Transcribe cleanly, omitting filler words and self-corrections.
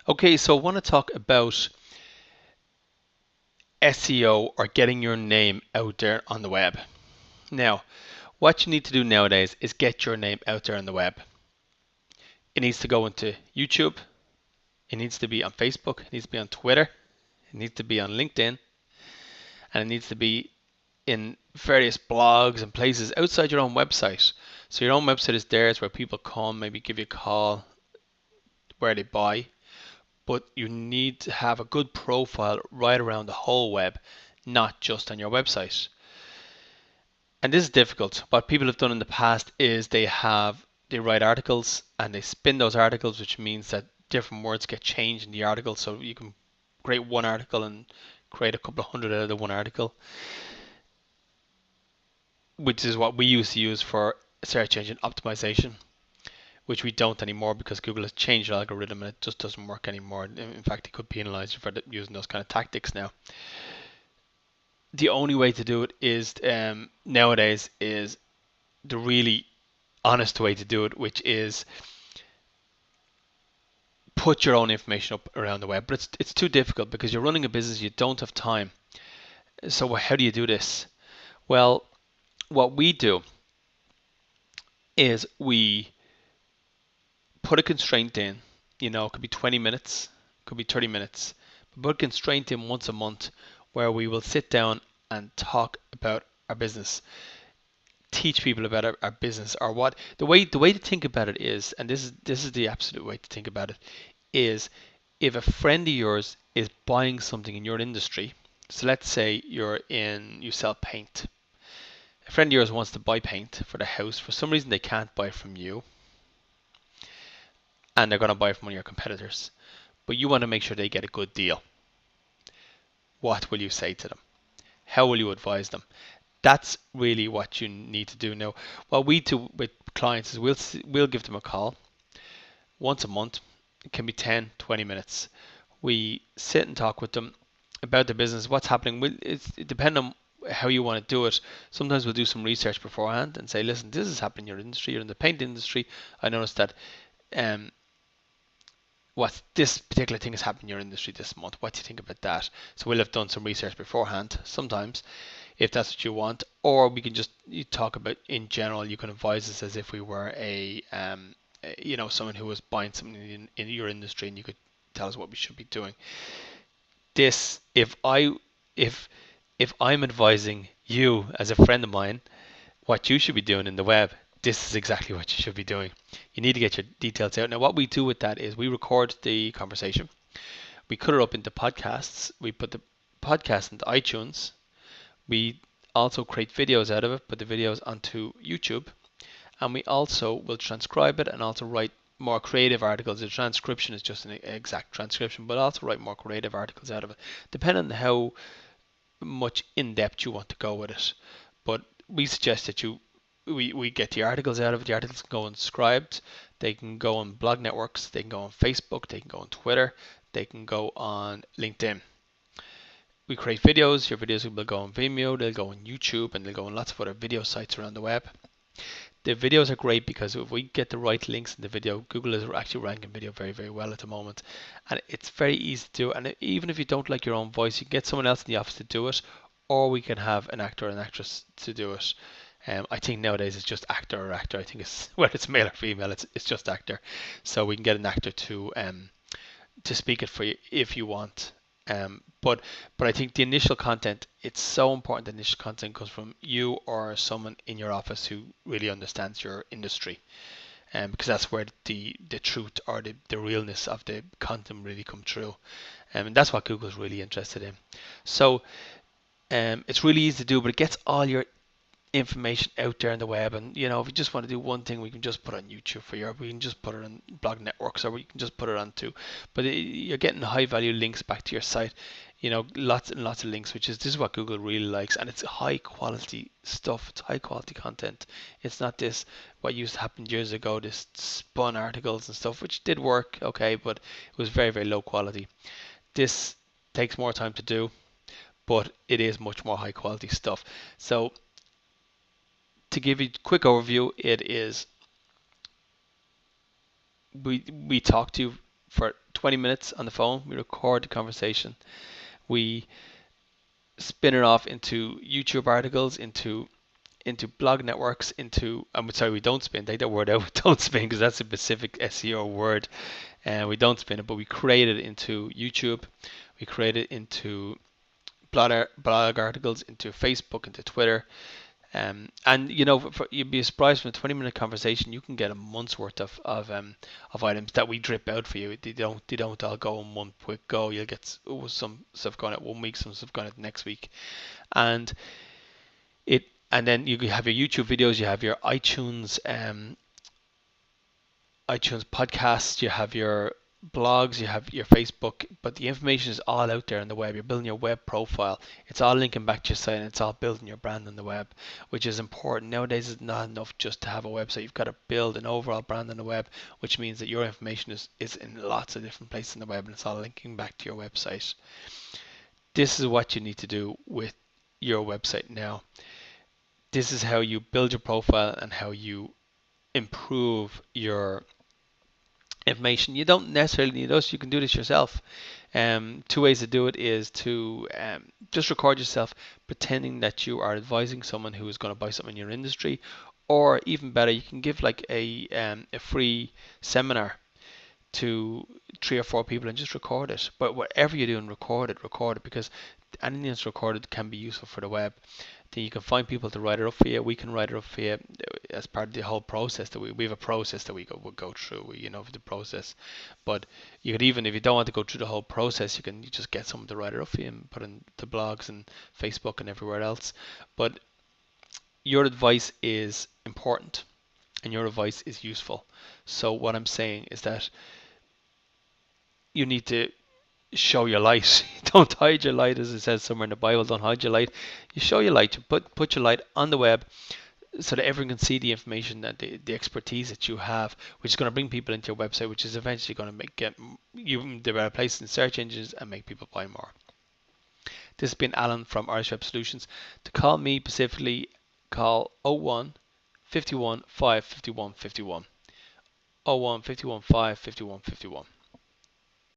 Okay, so I want to talk about SEO or getting your name out there on the web. Now, what you need to do nowadays is get your name out there on the web. It needs to go into YouTube, it needs to be on Facebook, it needs to be on Twitter, it needs to be on LinkedIn, and it needs to be in various blogs and places outside your own website. So your own website is there, it's where people come, maybe give you a call, where they buy, but you need to have a good profile right around the whole web, not just on your website. And this is difficult. What people have done in the past is they write articles and they spin those articles, which means that different words get changed in the article. So you can create one article and create a couple of hundred out of the one article, which is what we used to use for search engine optimization, which we don't anymore because Google has changed the algorithm and it just doesn't work anymore. In fact, it could penalize you for using those kind of tactics now. The only way to do it is nowadays is the really honest way to do it, which is put your own information up around the web. But it's too difficult because you're running a business, you don't have time. So how do you do this? Well, what we do is we put a constraint in. It could be 20 minutes, it could be 30 minutes. But put a constraint in once a month where we will sit down and talk about our business, teach people about our business, or what the way to think about it is, and this is the absolute way to think about it, is if a friend of yours is buying something in your industry. So let's say you sell paint. A friend of yours wants to buy paint for the house. For some reason they can't buy it from you and they're going to buy it from one of your competitors. But you want to make sure they get a good deal. What will you say to them? How will you advise them? That's really what you need to do now. What we do with clients is we'll give them a call once a month. It can be 10, 20 minutes. We sit and talk with them about the business, what's happening. It depends on how you want to do it. Sometimes we'll do some research beforehand and say, listen, this is happening in your industry. You're in the paint industry. I noticed that um, what this particular thing has happened in your industry this month. What do you think about that? So we'll have done some research beforehand sometimes, if that's what you want, or we can just talk about in general. You can advise us as if we were someone who was buying something in your industry, and you could tell us what we should be doing. This, if I'm advising you as a friend of mine what you should be doing in the web, this is exactly what you should be doing. You need to get your details out. Now, what we do with that is we record the conversation, we cut it up into podcasts, we put the podcast into iTunes, we also create videos out of it, put the videos onto YouTube, and we also will transcribe it and also write more creative articles. The transcription is just an exact transcription, but also write more creative articles out of it, depending on how much in depth you want to go with it. But we suggest that we get the articles out of it. The articles can go inscribed. They can go on blog networks. They can go on Facebook. They can go on Twitter. They can go on LinkedIn. We create videos. Your videos will go on Vimeo. They'll go on YouTube, and they'll go on lots of other video sites around the web. The videos are great because if we get the right links in the video, Google is actually ranking video very, very well at the moment. And it's very easy to do. And even if you don't like your own voice, you can get someone else in the office to do it, or we can have an actor or an actress to do it. I think nowadays it's just actor or actor. I think it's whether it's male or female, it's just actor. So we can get an actor to speak it for you if you want. But I think the initial content, it's so important. The initial content comes from you or someone in your office who really understands your industry, because that's where the truth or the realness of the content really come through, and that's what Google's really interested in. So it's really easy to do, but it gets all your information out there on the web. And if you just want to do one thing, we can just put it on YouTube for you, or we can just put it on blog networks, or we can just put it onto. But you're getting high value links back to your site. Lots and lots of links, this is what Google really likes, and it's high quality stuff. It's high quality content. It's not this what used to happen years ago, this spun articles and stuff, which did work okay, but it was very, very low quality. This takes more time to do, but it is much more high quality stuff. So to give you a quick overview, it is we talk to you for 20 minutes on the phone. We record the conversation. We spin it off into YouTube articles, into blog networks, into I'm sorry, we don't spin. Take that word out. Don't spin because that's a specific SEO word, and we don't spin it. But we create it into YouTube. We create it into blog articles, into Facebook, into Twitter. And you'd be surprised from a 20-minute conversation, you can get a month's worth of items that we drip out for you. They don't all go in one quick go. You'll get some stuff going out 1 week, some stuff going out next week, and it. And then you have your YouTube videos, you have your iTunes podcasts, you have your blogs, you have your Facebook, but the information is all out there on the web. You're building your web profile. It's all linking back to your site, and it's all building your brand on the web, which is important. Nowadays, it's not enough just to have a website. You've got to build an overall brand on the web, which means that your information is in lots of different places on the web, and it's all linking back to your website. This is what you need to do with your website now. This is how you build your profile and how you improve your information. You don't necessarily need us. You can do this yourself. Two ways to do it is to just record yourself pretending that you are advising someone who is going to buy something in your industry, or even better, you can give like a free seminar to 3 or 4 people and just record it. But whatever you're doing, record it because anything that's recorded can be useful for the web. Then you can find people to write it up for you. We can write it up for you as part of the whole process that we have a process that we'll go through. For the process. But you could even, if you don't want to go through the whole process, you just get someone to write it up for you and put it into blogs and Facebook and everywhere else. But your advice is important and your advice is useful. So what I'm saying is that you need to show your light. Don't hide your light, as it says somewhere in the Bible. Don't hide your light. You show your light. You put your light on the web so that everyone can see the information, that the expertise that you have, which is going to bring people into your website, which is eventually going to get you the better place in search engines and make people buy more. This has been Alan from Irish Web Solutions. To call me specifically, call 01 51 5 51 51. 01 51 5 51 51.